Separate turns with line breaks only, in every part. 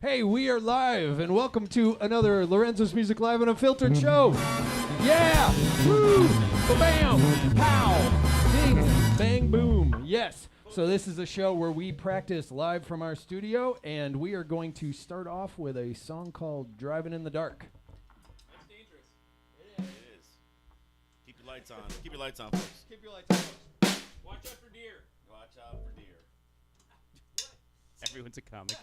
Hey, we are live, and welcome to another Lorenzo's Music Live and Unfiltered Show. Yeah! Woo! Ba-bam! Pow! Ding! Bang! Boom! Yes. So this is a show where we practice live from our studio, and we are going to start off with a song called Driving in the Dark.
That's dangerous. It is. Keep your lights on. Keep your lights on, folks.
Keep your lights on, folks.
Watch out for deer. Watch out for deer.
Everyone's a comic.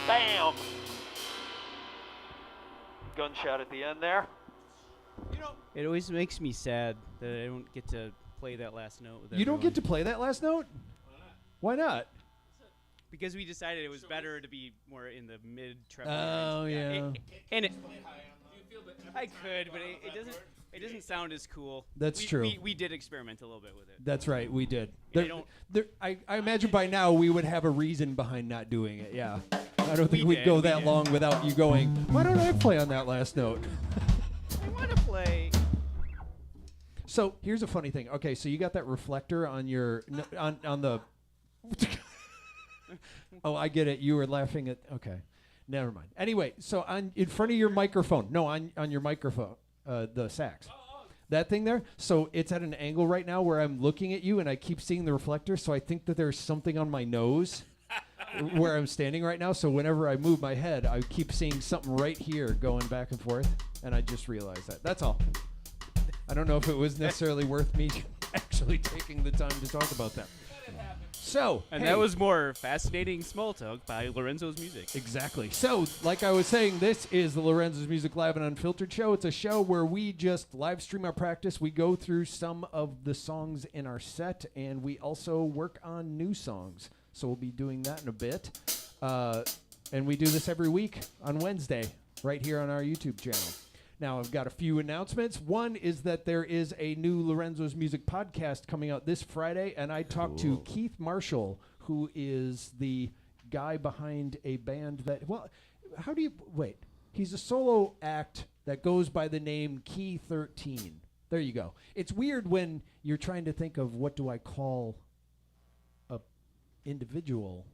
Bam! Gunshot at the end there.
You know,
It always makes me sad that I don't get to play that last note with
you don't get to
everyone.
play that last note? Why not?
Because we decided it was better to be more in the mid treble.
Oh, yeah.
I could, but it doesn't. It doesn't sound as cool.
That's true.
We did experiment a little bit with it.
That's right, we did.
And
I imagine by now we would have a reason behind not doing it, yeah. I don't think we'd go that long without you going, why don't I play on that last note?
I want to play.
So here's a funny thing. Okay, so you got that reflector on your, on the, oh, I get it. You were laughing at, okay, never mind. Anyway, so in front of your microphone, no, on your microphone, the sax. That thing there, so it's at an angle right now where I'm looking at you and I keep seeing the reflector, so I think that there's something on my nose where I'm standing right now, so whenever I move my head, I keep seeing something right here going back and forth, and I just realized that. That's all. I don't know if it was necessarily worth me actually taking the time to talk about that. So,
And
hey.
that was more fascinating small talk by Lorenzo's music.
Exactly. So, like I was saying, this is the Lorenzo's Music Live and Unfiltered Show. It's a show where we just live stream our practice. We go through some of the songs in our set, and we also work on new songs. So we'll be doing that in a bit. And we do this every week on Wednesday right here on our YouTube channel. Now, I've got a few announcements. One is that there is a new Lorenzo's Music podcast coming out this Friday, and I talked to Keith Marshall, who is the guy behind a band that, well, how do you, wait, he's a solo act that goes by the name Key 13. There you go. It's weird when you're trying to think of what do I call a individual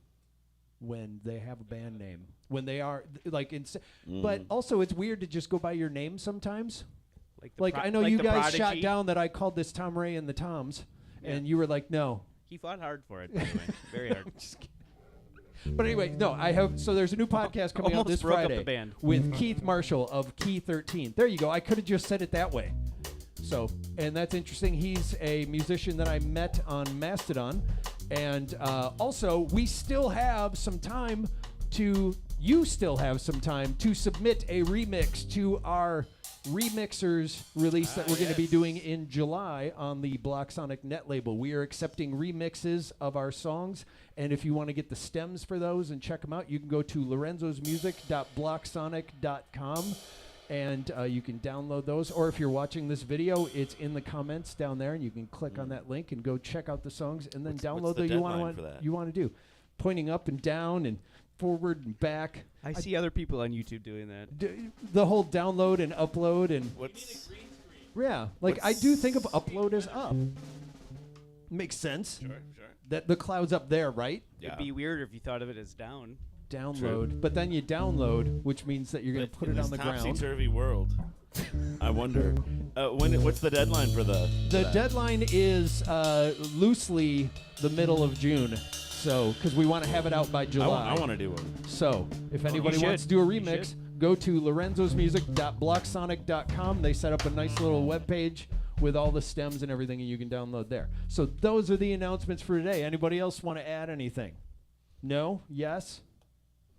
when they have a band name. When they are but also it's weird to just go by your name sometimes. Like I know you guys shot down that I called this Tom Ray and the Toms, and you were like, no.
He fought hard for it, by the way. Very hard.
Just kidding. But anyway, no, I have. So there's a new podcast coming out this
broke up
Friday
the band.
with Keith Marshall of Key 13. There you go. I could have just said it that way. So, and that's interesting. He's a musician that I met on Mastodon. And also, you still have some time to submit a remix to our remixers release that we're going to be doing in July on the blocSonic Netlabel. We are accepting remixes of our songs, and if you want to get the stems for those and check them out, you can go to lorenzosmusic.blocksonic.com, and you can download those. Or if you're watching this video, it's in the comments down there, and you can click on that link and go check out the songs, and then download
the
you want to do. Pointing up and down and forward and back.
I see other people on YouTube doing that.
The whole download and upload and
What's
yeah, like I do think of upload as up. Makes sense.
sure.
That the cloud's up there, right?
Yeah.
It'd be weird if you thought of it as down.
Download,
True.
but then you download, which means that you're going to put
in
it on
this
the ground.
topsy-turvy world. I wonder what's the deadline for the
Deadline is loosely the middle of June. So, because we want to have it out by July.
I want to do one.
So, if anybody
you
wants to
should.
do a
You
remix, go to lorenzosmusic.blocksonic.com. They set up a nice little web page with all the stems and everything, and you can download there. So, those are the announcements for today. Anybody else want to add anything? No? Yes?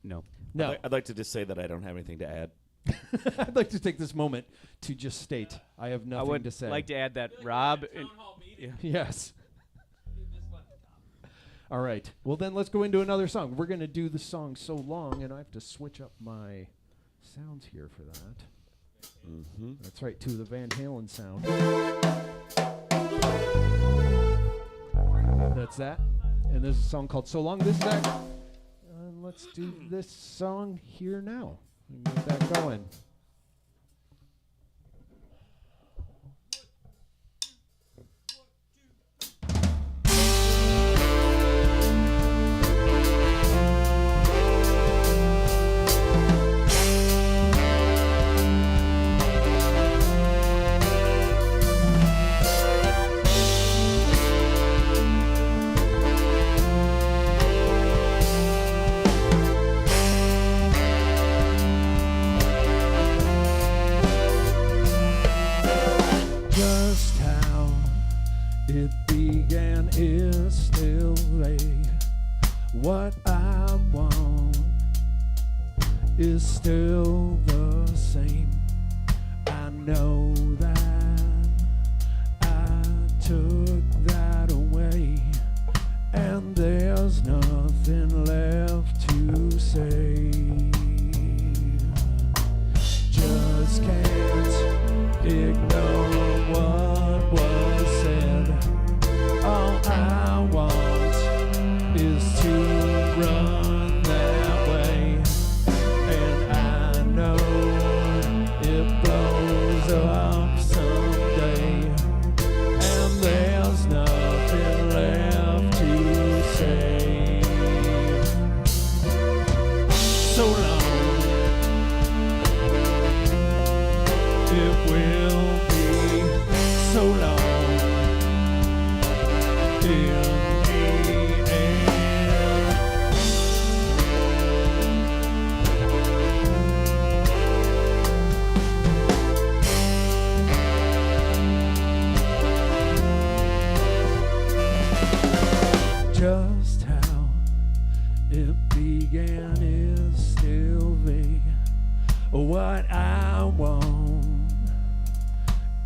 No.
No.
I'd like to just say that I don't have anything to add.
I'd like to take this moment to just state I have
I
nothing
would
to say.
like to add that Rob.
Yes. All right. Well, then let's go into another song. We're going to do the song So Long, and I have to switch up my sounds here for that.
Mm-hmm.
That's right, to the Van Halen sound. That's that. And there's a song called So Long. This is that. Let's do this song here now. Get that going. What I want is still the same. I know that I took that away, and there's nothing left to say. Just can't ignore what was said. All I want is to run that way, and I know it blows up someday, and there's nothing left to say. So long, it will be so long. Just how it began is still vague. What I want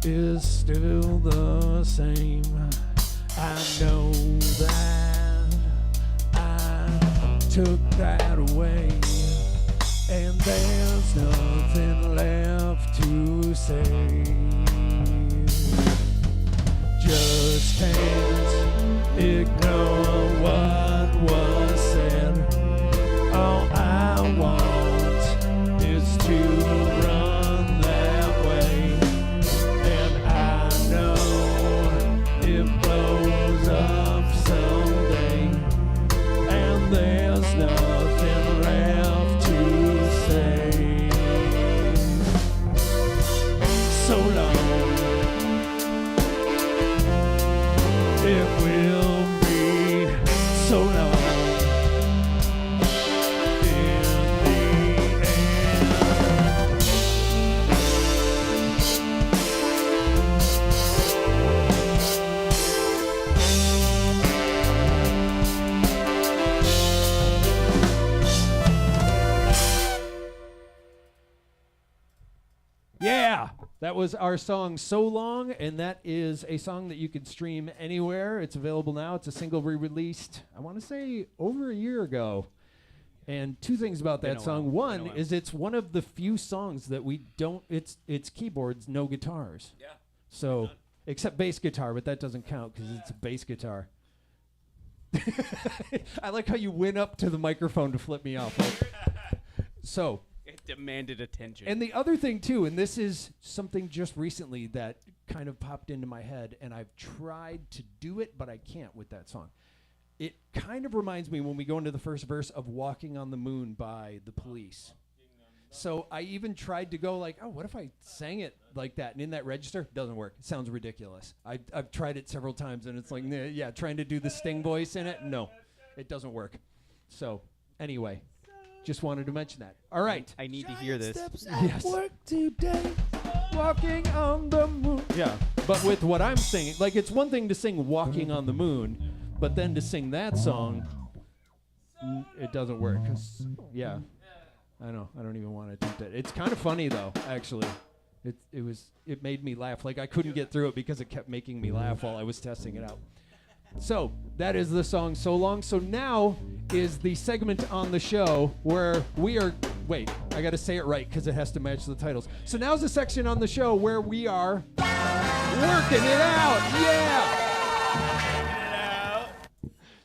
is still the same. I know that I took that away, and there's nothing left to say. Just can't ignore what was said. All I want is to run that way, and I know it blows up someday, and there's nothing left to say. So long. That was our song So Long, and that is a song that you can stream anywhere. It's available now. It's a single we-released, I want to say, over a year ago. And two things about that song. One is it's one of the few songs that we don't, it's keyboards, no guitars.
Yeah.
So, except bass guitar, but that doesn't count because it's a bass guitar. I like how you went up to the microphone to flip me off. So...
It demanded attention.
And the other thing, too, and this is something just recently that kind of popped into my head, and I've tried to do it, but I can't with that song. It kind of reminds me, when we go into the first verse, of Walking on the Moon by The Police. So I even tried to go like, oh, what if I sang it like that? And in that register, doesn't work. It sounds ridiculous. I've tried it several times, and it's like, yeah, trying to do the Sting voice in it. No, it doesn't work. So anyway. Just wanted to mention that. All right.
I need to hear this.
Yes. Work today, walking on the moon. Yeah, but with what I'm singing, like it's one thing to sing Walking on the Moon, but then to sing that song, it doesn't work. 'Cause, yeah, I know. I don't even want to attempt it. It's kind of funny though, actually. It made me laugh. Like I couldn't get through it because it kept making me laugh while I was testing it out. So that is the song So Long. So now is the segment on the show where we are, wait, I got to say it right because it has to match the titles. So now's the section on the show where we are working it out. Yeah.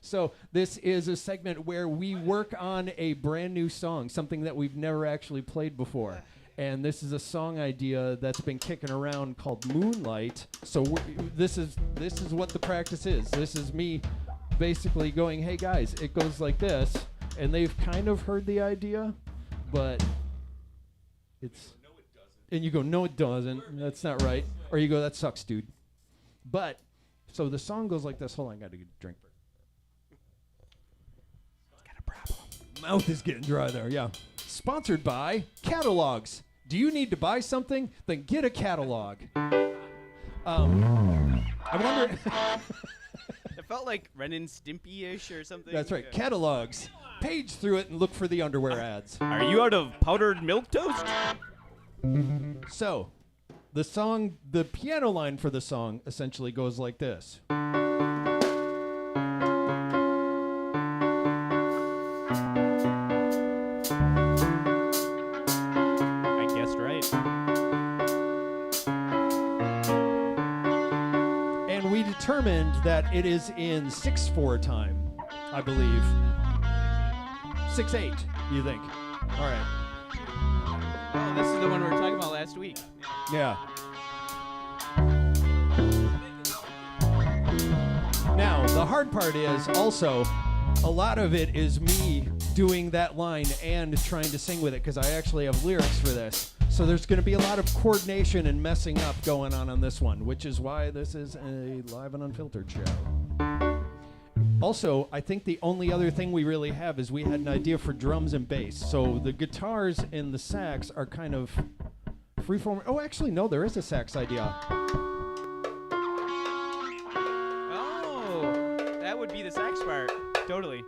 So this is a segment where we work on a brand new song, something that we've never actually played before. And this is a song idea that's been kicking around called Moonlight. So this is what the practice is. This is me basically going, hey guys, it goes like this. And they've kind of heard the idea, but it's... No, it doesn't. And you go, no, it doesn't. That's not right. Or you go, that sucks, dude. But, so the song goes like this. Hold on, I got to get a drink. Got a problem. Mouth is getting dry there, yeah. Sponsored by catalogs. Do you need to buy something? Then get a catalog. I wonder.
It felt like Ren and Stimpy-ish or something.
That's right. Catalogs. Page through it and look for the underwear ads.
Are you out of powdered milk toast?
So, the song, the piano line for the song essentially goes like this. Determined that it is in 6/4 time, I believe. 6/8, you think? All right.
Oh, this is the one we were talking about last week.
Yeah. Now, the hard part is also a lot of it is me doing that line and trying to sing with it because I actually have lyrics for this. So there's going to be a lot of coordination and messing up going on this one, which is why this is a live and unfiltered show. Also, I think the only other thing we really have is we had an idea for drums and bass. So the guitars and the sax are kind of freeform. Oh, actually, no, there is a sax idea.
Oh, that would be the sax part. Totally.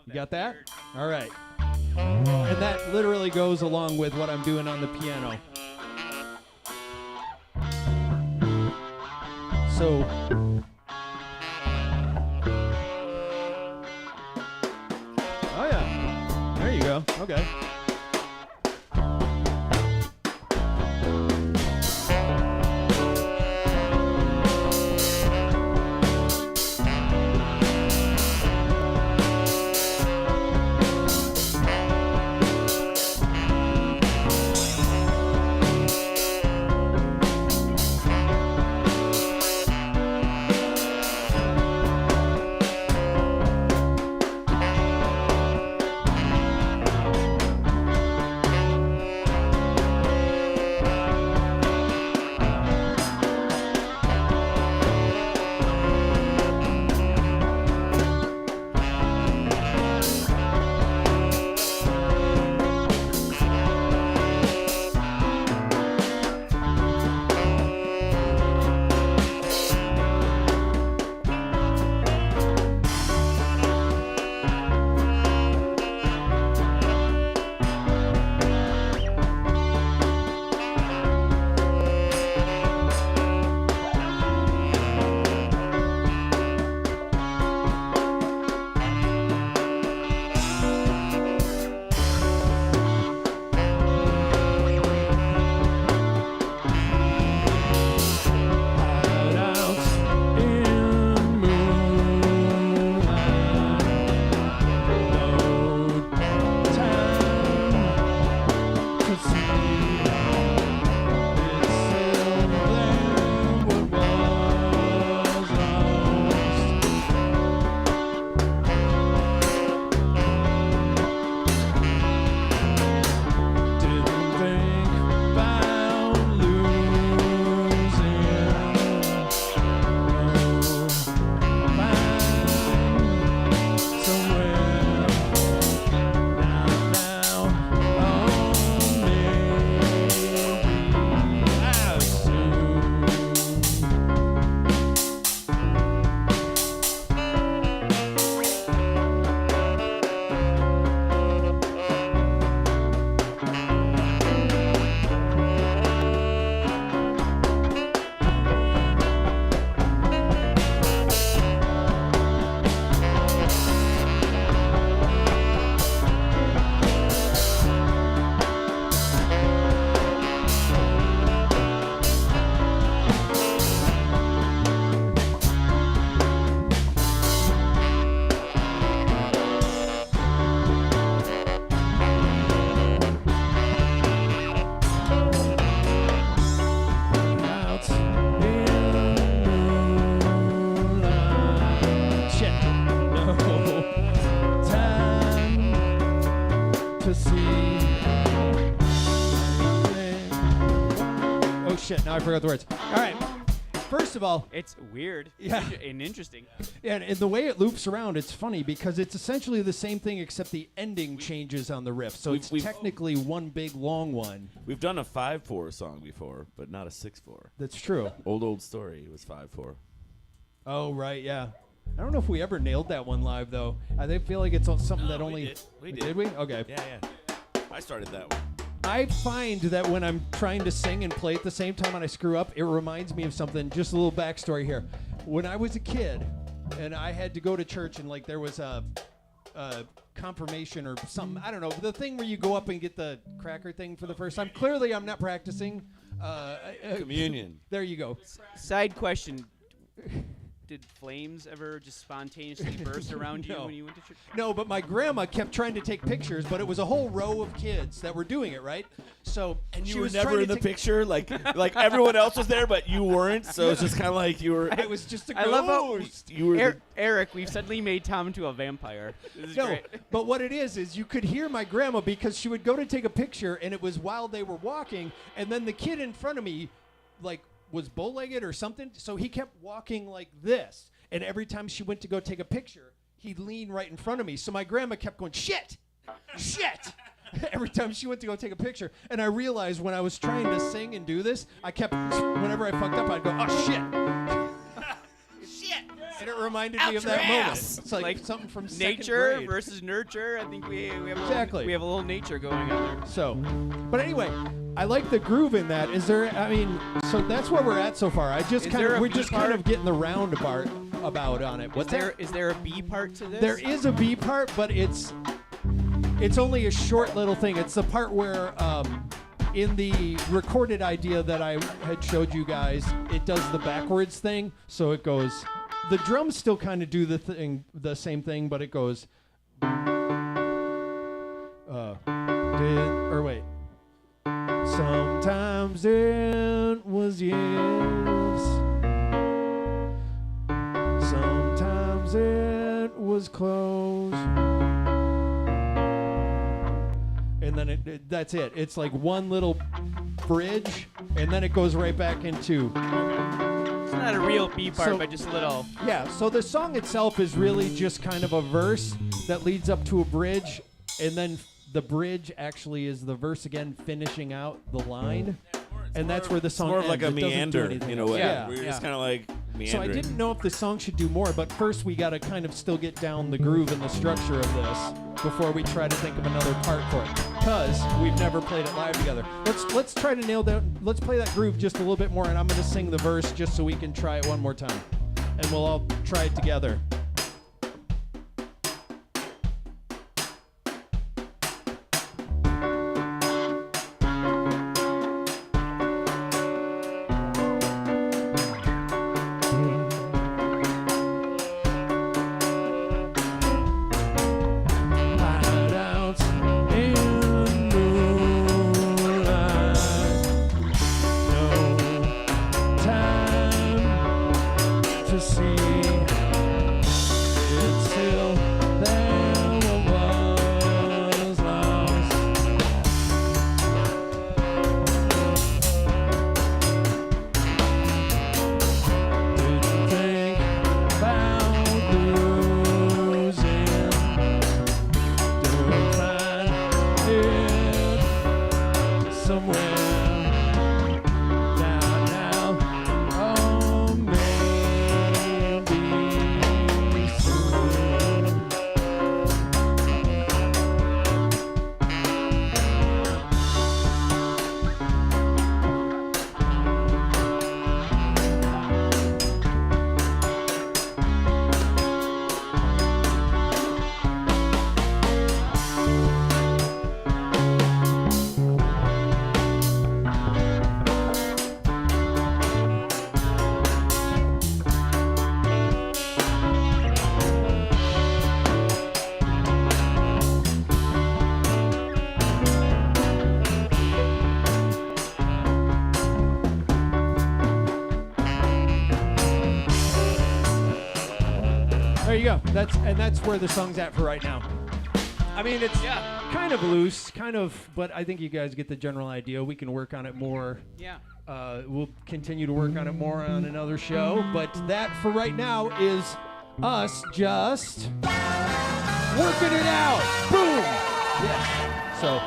You got that? All right. And that literally goes along with what I'm doing on the piano. So... Oh, yeah. There you go. Okay. shit, now I forgot the words. All right. First of all,
It's weird.
Yeah.
And interesting.
and the way it loops around, it's funny because it's essentially the same thing except the ending changes on the riff. So it's technically one big long one.
We've done a 5/4 song before, but not a 6/4.
That's true.
Old story was 5/4.
Oh, right, yeah. I don't know if we ever nailed that one live, though. I feel like it's something that only...
We did.
Did we? Okay.
Yeah. I started that one.
I find that when I'm trying to sing and play at the same time and I screw up, it reminds me of something. Just a little backstory here. When I was a kid and I had to go to church and like there was a confirmation or something, I don't know, the thing where you go up and get the cracker thing for the first time. Clearly, I'm not practicing.
Communion.
There you go.
Side question. Did flames ever just spontaneously burst around you
No.
when you went to church?
No, but my grandma kept trying to take pictures, but it was a whole row of kids that were doing it, right? So
And
she
you were
was
never
trying
in
to
the
take-
picture? Like everyone else was there, but you weren't, so it's just kind of like you were...
I was just a
I love how
You were
Eric, we've suddenly made Tom into a vampire. This is
No,
great.
but what it is you could hear my grandma because she would go to take a picture, and it was while they were walking, and then the kid in front of me, like, was bow-legged or something, so he kept walking like this. And every time she went to go take a picture, he'd lean right in front of me. So my grandma kept going, shit, every time she went to go take a picture. And I realized when I was trying to sing and do this, I kept, whenever I fucked up, I'd go, oh, shit. And it reminded me of that moment. It's like something from second
Nature
grade.
versus nurture. I think we have
Exactly.
we have a little nature going on there.
So, but anyway, I like the groove in that. Is there? I mean, so that's where we're at so far. We're just kind of getting the roundabout about on it.
Is there a B part to this?
There is a B part, but it's only a short little thing. It's the part where in the recorded idea that I had showed you guys, it does the backwards thing. So it goes. The drums still kind of do the same thing, but it goes. Wait. Sometimes it was yes. Sometimes it was close. And then that's it. It's like one little bridge, and then it goes right back into.
It's not a real B part,
So-
but just a little.
Yeah, so the song itself is really just kind of a verse that leads up to a bridge, and then the bridge actually is the verse again finishing out the line. And that's where the song
more of
ends.
like a
It doesn't do
meander
anything
in a
else.
way.
Yeah.
Where you're just
yeah.
kind of like meandering.
So I didn't know if the song should do more, but first we got to kind of still get down the groove and the structure of this before we try to think of another part for it. Because we've never played it live together. Let's try to nail down. Let's play that groove just a little bit more, and I'm going to sing the verse just so we can try it one more time, and we'll all try it together. Hideouts in moonlight. No time to see. It's still there what was lost. Didn't think about losing. Don't find it somewhere. Now, oh, maybe soon. There you go. That's where the song's at for right now. I mean, it's kind of loose, but I think you guys get the general idea. We can work on it more.
Yeah.
We'll continue to work on it more on another show, but that for right now is us just working it out. Boom! Yes. So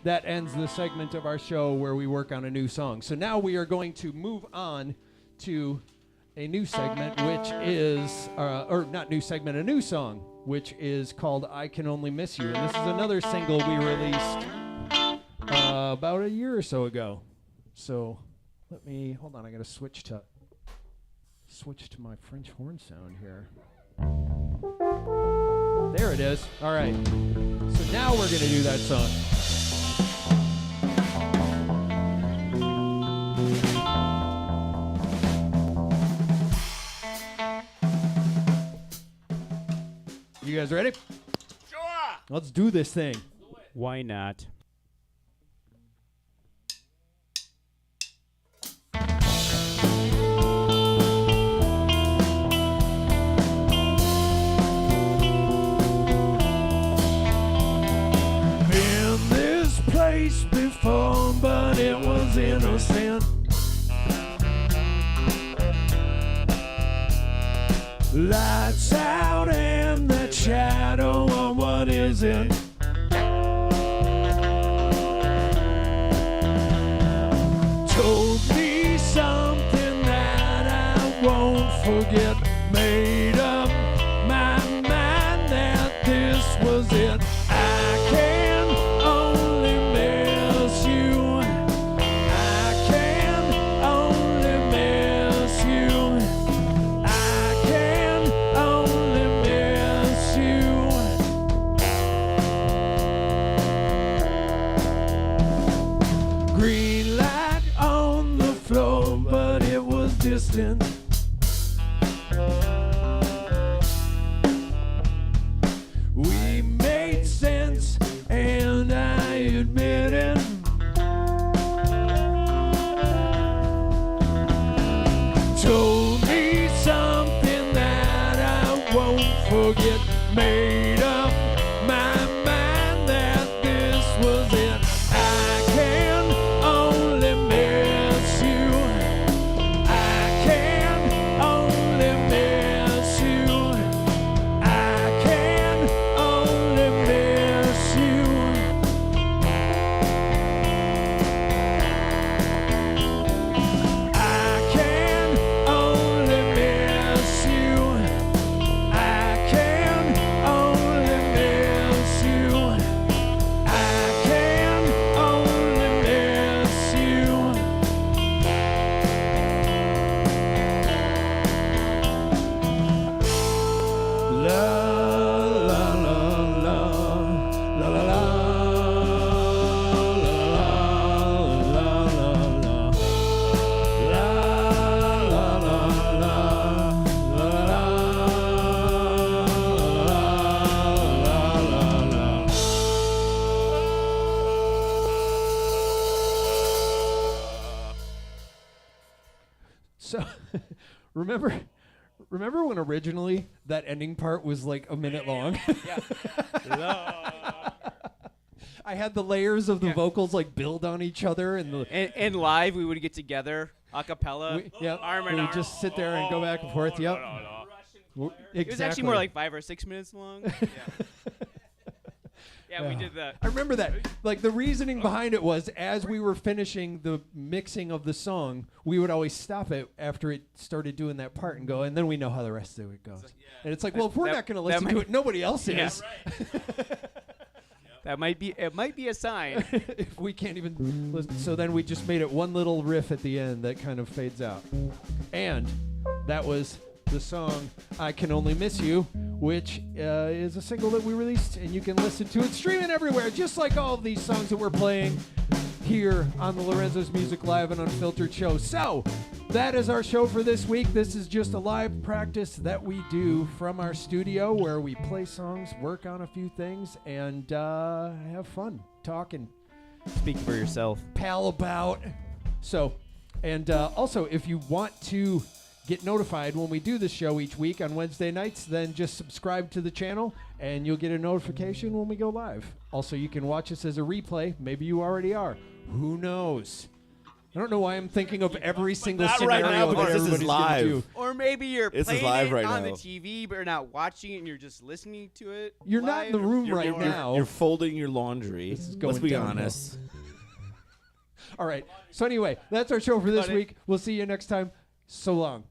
that ends the segment of our show where we work on a new song. So now we are going to move on to a new segment, which is, or not new segment, a new song, which is called I Can Only Miss You. And this is another single we released about a year or so ago. So hold on, I gotta switch to my French horn sound here. There it is. All right. So now we're gonna do that song. You guys ready?
Sure.
Let's do this thing.
Why not?
Been this place before, but it was innocent. Lights out and that shadow of what isn't. Told me something that I won't forget. Made up my mind that this was it. I can only miss you. I can only miss you. I can only miss you. Green light on the floor, but it was distant. We made sense, and I admit it. Told me something that I won't forget. Made up my mind that this was it. I can only miss you. I can only miss you. I can only miss you. I can only miss you. I can only miss you. I can only miss you. La la la la la la la la la So, remember when originally that ending part was like a minute long? I had the layers of the vocals like build on each other, and the
And live, we would get together, a cappella. Arm in
we would
arm.
just sit there and go back and forth. Yep. Exactly.
It was actually more like 5 or 6 minutes long. Yeah, we did that.
I remember that. Like, the reasoning behind it was, as we were finishing the mixing of the song, we would always stop it after it started doing that part and go, and then we know how the rest of it goes. And it's like, well, if we're not going to listen to it, nobody else is.
That might be. It might be a sign.
If we can't even listen. So then we just made it one little riff at the end that kind of fades out. And that was the song I Can Only Miss You, which is a single that we released, and you can listen to it streaming everywhere, just like all of these songs that we're playing here on the Lorenzo's Music Live and Unfiltered Show. So that is our show for this week. This is just a live practice that we do from our studio where we play songs, work on a few things, and have fun talking.
Speak for yourself.
Pal about. So, and also, if you want to get notified when we do the show each week on Wednesday nights, then just subscribe to the channel and you'll get a notification when we go live. Also, you can watch us as a replay. Maybe you already are. Who knows? I don't know why I'm thinking of every single
not right
scenario
now,
that
because this is
everybody's gonna
live.
do.
Or maybe you're
This is
playing
live
it
right
on
now.
the TV, but you're not watching it, and you're just listening to it.
You're not in the
live.
room
You're-
right
you're-
now.
You're folding your laundry.
This is
Let's
going
be
downhill.
honest.
All right. So anyway, that's our show for this
Cut it.
week. We'll see you next time. So long.